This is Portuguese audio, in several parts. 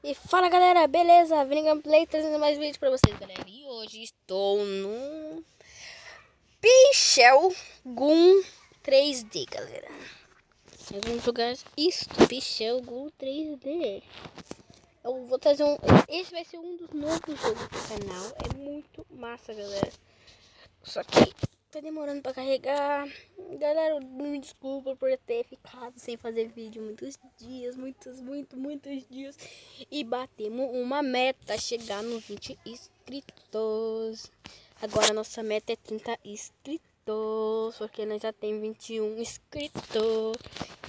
E fala galera, beleza? Vini Gameplay trazendo mais vídeo pra vocês, galera. E hoje estou no Pichel Gun 3D, galera. Nós vamos jogar isto, Pichel Gun 3D. Eu vou trazer esse vai ser um dos novos jogos do canal. É muito massa, galera. Só que tá demorando pra carregar. Galera, me desculpa por ter ficado sem fazer vídeo muitos dias, muitos dias. E batemos uma meta, chegar nos 20 inscritos. Agora nossa meta é 30 inscritos, porque nós já temos 21 inscritos.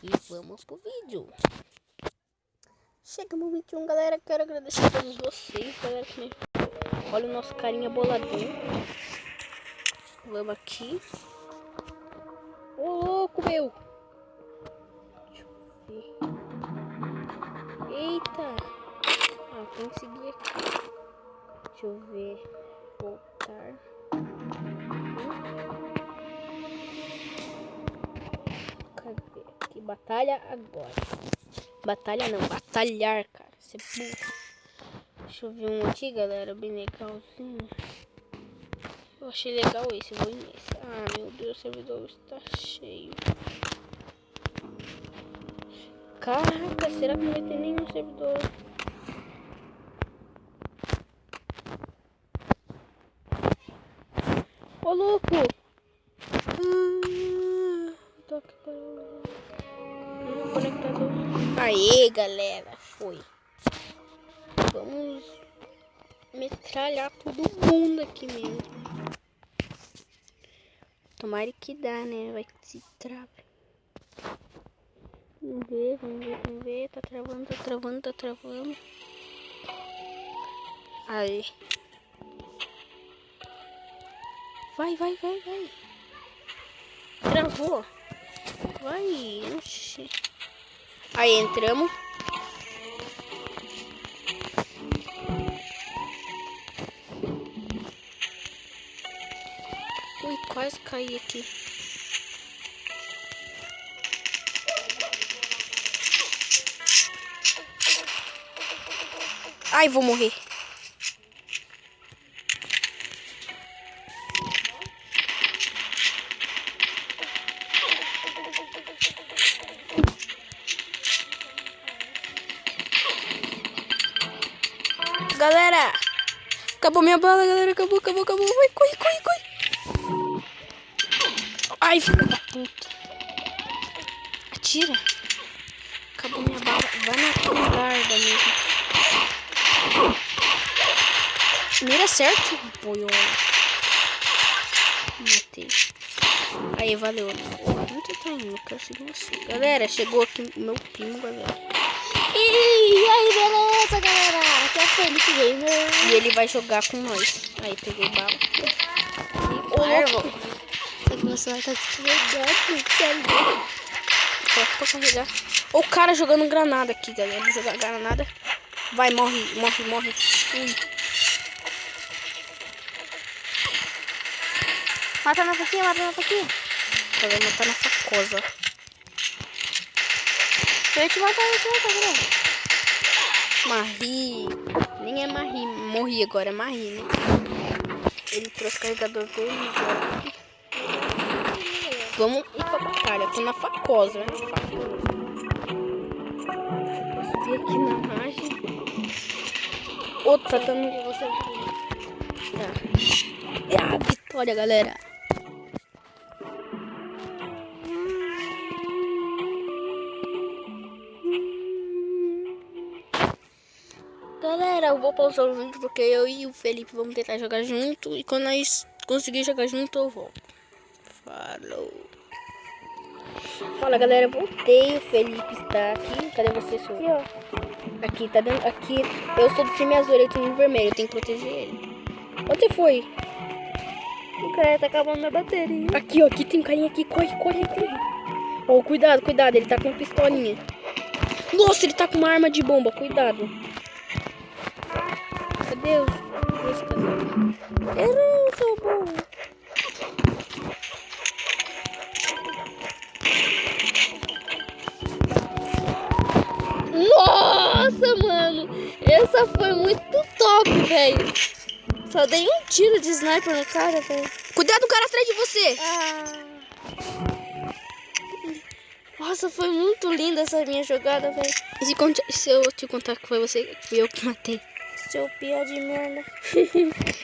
E vamos pro vídeo. Chegamos no 21, galera. Quero agradecer a todos vocês, galera, que me... Olha o nosso carinha boladão. Vamos aqui. Ô, louco, meu. Deixa eu ver. Eita. Ah, tem que seguir aqui. Deixa eu ver. Voltar. Cadê? Aqui, batalha agora. Batalha não, batalhar, cara. Você é burro. Deixa eu ver um aqui, galera. Bem legalzinho. Eu achei legal esse, vou ir nesse. Ah, meu Deus, o servidor está cheio. Caraca, será que não vai ter nenhum servidor? Ô, louco! Tô aqui conectado. Aê, galera, foi. Vamos metralhar todo mundo aqui mesmo. Tomara que dá, né? Vai se travar. Vamos ver. Tá travando. Aí. Vai. Travou. Vai. Oxi. Aí, entramos. Ui, quase caí aqui. Ai, vou morrer. Galera, acabou minha bala, galera. Acabou. Vai, corre. Ai, filho da puta. Atira. Acabou minha bala. Vai na guarda mesmo. Mira certo, boiola. Matei. Aí, valeu. Onde você tá indo? Eu quero seguir você. Galera, chegou aqui o meu primo, galera. E aí, beleza, galera? Aqui é o Felipe Gamer. E ele vai jogar com nós. Aí, peguei bala. Só que você vai estar descarregando, sério. Coloca pra carregar. O cara jogando granada aqui, galera. Vou jogar granada. Vai, morre. Ui. Mata na faquinha. Vai matar na facosa. Eu te matar, galera. Marri. Nem é marri. Morri agora, é marri, né? Ele trouxe o carregador dele. Vamos ir pra batalha. Tô na facosa, né? Vou subir aqui na margem. Outra dando você. Tá. É a vitória, galera. Galera, eu vou pausar o vídeo porque eu e o Felipe vamos tentar jogar junto. E quando nós conseguir jogar junto, eu volto. Falou. Fala, galera, voltei. O Felipe está aqui. Cadê você, senhor? Aqui, ó. Aqui, tá dentro. Aqui, eu sou do time azul, ele tem vermelho. Eu tenho que proteger ele. Onde você foi? O cara tá acabando minha bateria. Aqui, ó. Aqui tem um carinha aqui. Corre. Ó, cuidado. Ele tá com uma pistolinha. Nossa, ele tá com uma arma de bomba. Cuidado. Cadê os... Eu não sou bom. Nossa, mano. Essa foi muito top, velho. Só dei um tiro de sniper no cara, velho. Cuidado, o cara atrás de você. Nossa, foi muito linda essa minha jogada, velho. E se eu te contar que foi você, que fui eu que matei? Seu pior de merda.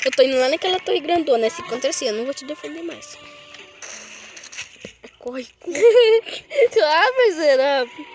Eu tô indo lá naquela torre grandona. Se acontecer, eu não vou te defender mais. Corre. Ah, miserável.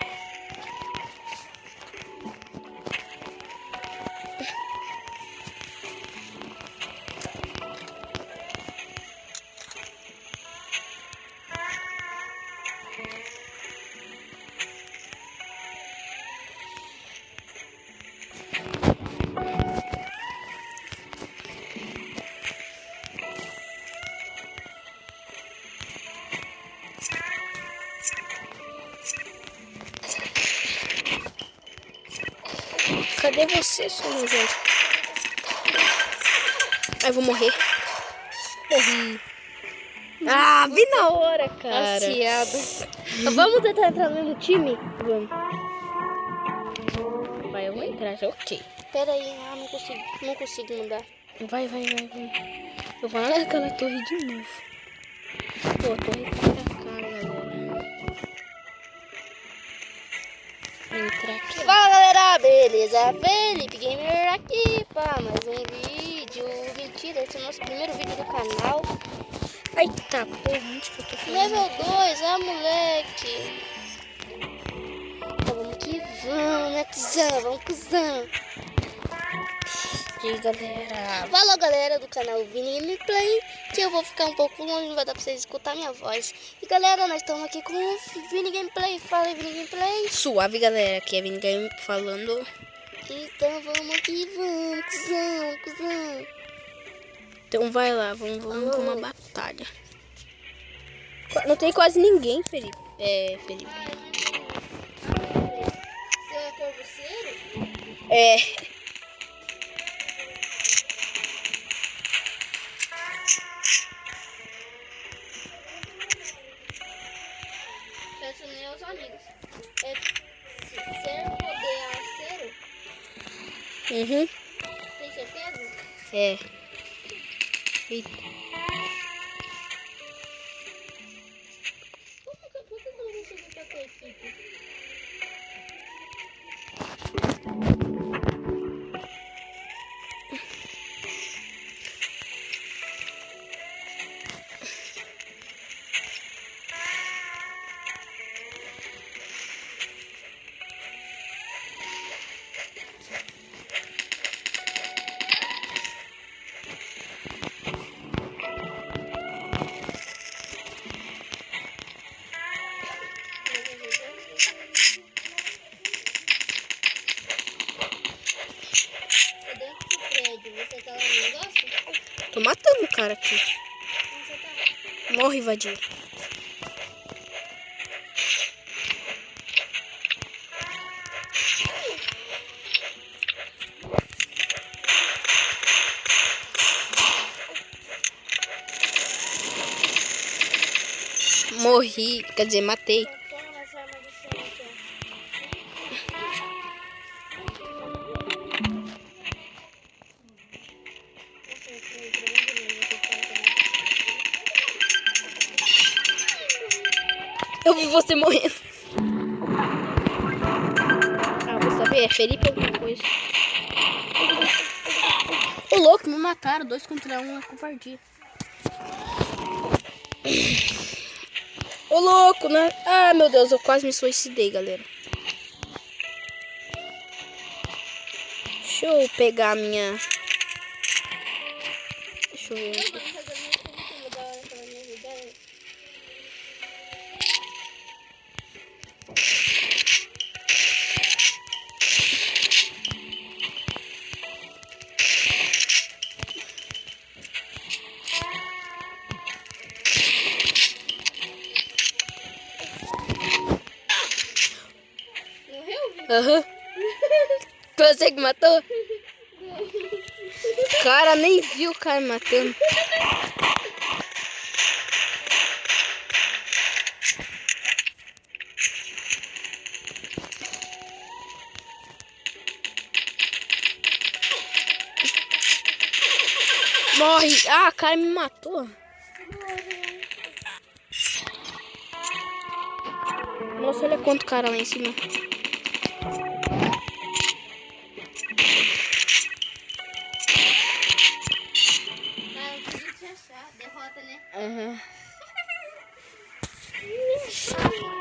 Cadê você, seu nojento? Ai, vou morrer. Morri. Ah, vi na hora, cara. Aciada. Vamos tentar entrar no mesmo time? Vamos. Vai, eu vou entrar já, ok. Pera aí, não consigo mudar. Vai. Eu vou lá naquela torre de novo. Pô, a torre tá pra cá, galera. Entrar aqui. Fala, galera, beleza? Felipe Gamer aqui para mais um vídeo. Mentira, esse é o nosso primeiro vídeo do canal. Eita, porra, onde que eu tô falando? Level 2, moleque. Então vamos que vamos, né, cuzão? Vamos, cuzão. E aí, galera? Fala, galera do canal Vini Gameplay, que eu vou ficar um pouco longe, não vai dar pra vocês escutar minha voz. E galera, nós estamos aqui com o Vini Gameplay. Fala aí, Vini Gameplay. Suave, galera. Aqui é Vini Game falando. Então vamos que vamos, cuzão. Então vai lá, vamos pra uma batalha. Não tem quase ninguém, Felipe. Felipe. Você é corvoceiro? É. Peço nem aos amigos. Ser poder arceiro? Uhum. Tem certeza? É. Eita. Por que eu não consigo estar com a equipe? Você tá lá no negócio? Tô matando o cara aqui. Onde você tá? Morre, vadio. Morri, quer dizer, matei. Toma essa arma do chão aqui, Eu vi você morrendo. Ah, vou saber, é Felipe alguma coisa. Ô, louco, me mataram. 2 contra 1, é covardia. Ô, louco, né? Ah, meu Deus, eu quase me suicidei, galera. Deixa eu pegar a minha... Deixa eu ver aqui. Aham. Foi você que matou? Cara, nem viu o cara me matando. Morre. Ah, a cara me matou. Nossa, olha quanto cara lá em cima. Ah, eu consegui te achar. Derrota, né? Uhum.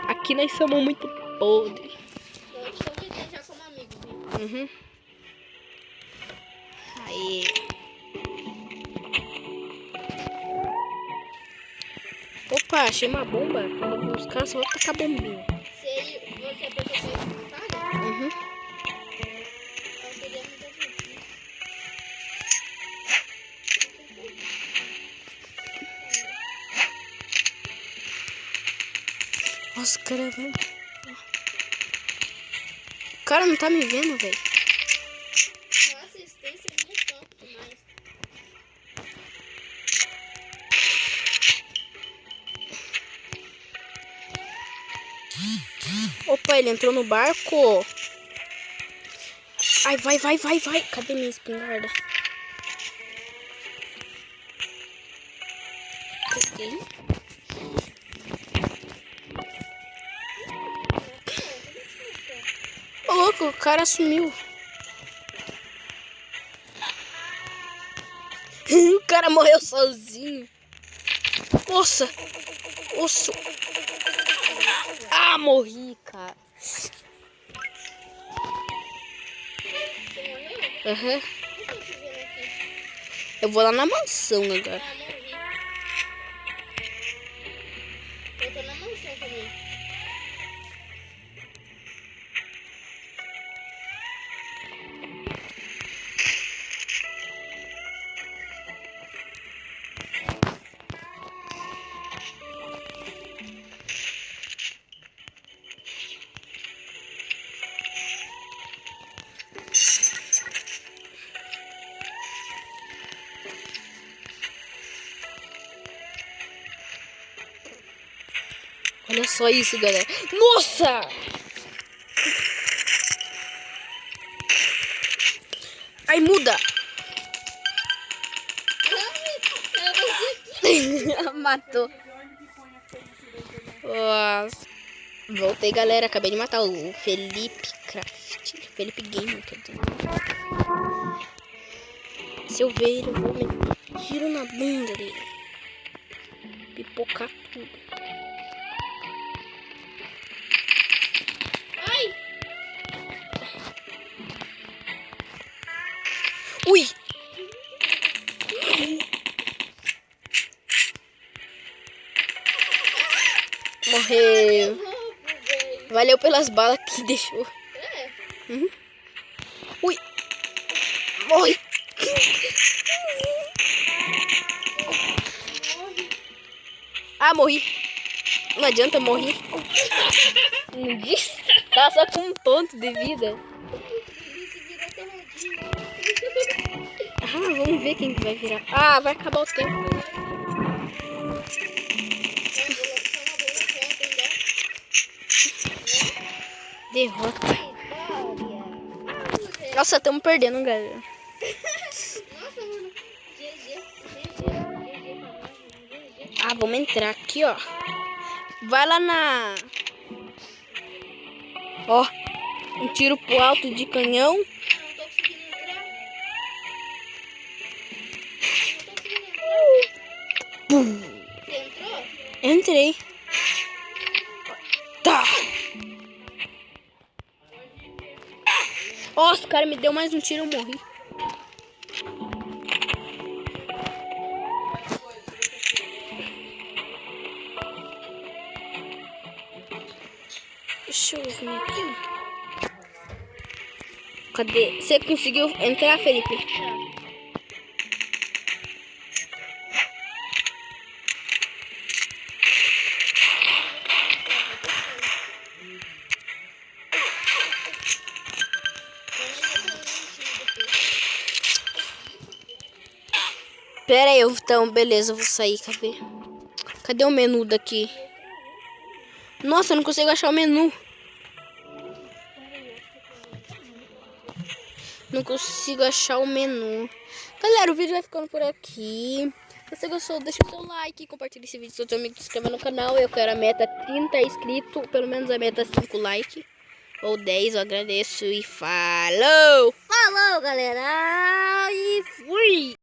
Aqui nós somos muito podres. Eu te convidei já como amigo, viu? Uhum. Aí. Opa, achei uma bomba. Quando eu vou buscar, só vou tacar bombinha. Você apertou o seu comentário? Uhum. Eu queria muito assistir. Nossa, o cara, velho. O cara não tá me vendo, velho. Uma assistência não é top demais. Opa, ele entrou no barco. Ai, vai, vai, vai, vai. Cadê minha espingarda? Peguei. Ô, louco, o cara sumiu. O cara morreu sozinho. Nossa. Osso. Ah, morri, cara. Você morreu? Aham. Não tô te vendo aqui. Eu vou lá na mansão agora. Ah, morri. Eu tô na mansão também. Olha só isso, galera. Nossa! Aí muda. É você aqui. Matou. Nossa. Voltei, galera. Acabei de matar o Felipe Craft. Felipe Gamer, quer dizer. Se eu ver ele, eu vou meter tiro na bunda dele. Pipocar tudo. Ai! Ui! Morreu. Louco, velho. Valeu pelas balas que deixou. É. Uhum. Ui! Morre! Ah, morri. Não adianta, morri. Não disse? Tá só com um ponto de vida. Isso virou torradinho. Ah, vamos ver quem que vai virar. Ah, vai acabar o tempo. Derrota. Nossa, estamos perdendo, galera. Nossa, mano. GG. Ah, vamos entrar aqui, ó. Vai lá na... Ó, um tiro pro alto de canhão. Não tô conseguindo entrar. Você entrou? Entrei. Tá. Nossa, o cara me deu mais um tiro, eu morri. Deixa eu ver aqui. Cadê? Você conseguiu entrar, Felipe? Pera aí, então, beleza, eu vou sair, cadê? Cadê o menu daqui? Nossa, eu não consigo achar o menu. Não consigo achar o menu. Galera, o vídeo vai ficando por aqui. Se você gostou, deixa o seu like, compartilha esse vídeo com seu amigo, se inscreva no canal. Eu quero a meta 30 inscritos, pelo menos a meta 5 likes. Ou 10, eu agradeço e falou! Falou, galera! E fui!